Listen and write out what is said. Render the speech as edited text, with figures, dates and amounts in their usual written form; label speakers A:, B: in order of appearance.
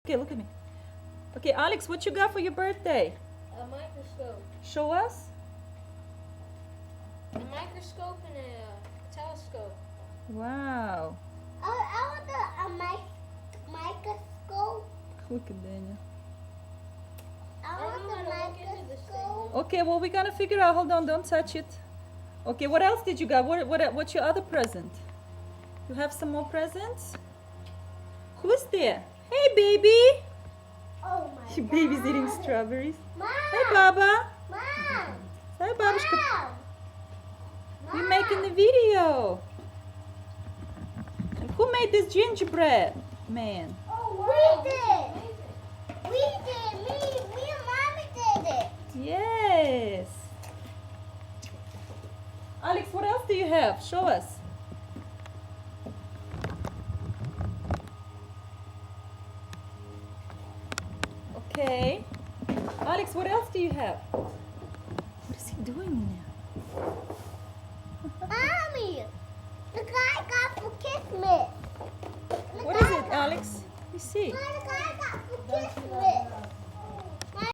A: Okay, look at me. Okay, Alex, what you got for your birthday?
B: A microscope.
A: Show us.
B: A microscope and a telescope.
A: Wow.
C: I want a microscope.
A: Look at Daniel.
C: I
B: don't know
C: want a
B: how to look into this thing,
C: microscope.
B: though.
A: Okay, well, we're gonna figure out. Hold on, don't touch it. Okay, what else did you got? What's your other present? You have some more presents? Who's there? Hey, baby.
C: Oh my
A: Your
C: God.
A: baby's eating strawberries.
C: Mom.
A: Hey, Baba.
C: Mom.
A: Hey, Babushka.
C: Mom.
A: We're making the video. And who made this gingerbread, man?
C: Oh, we did. We did. Me and Mommy did it.
A: Yes. Alex, what else do you have? Show us. Okay. Alex, what else do you have? What is he doing in there?
C: Mommy, look what I got for Christmas.
A: What is it, Alex? Let me see.
C: Look what I got for Christmas.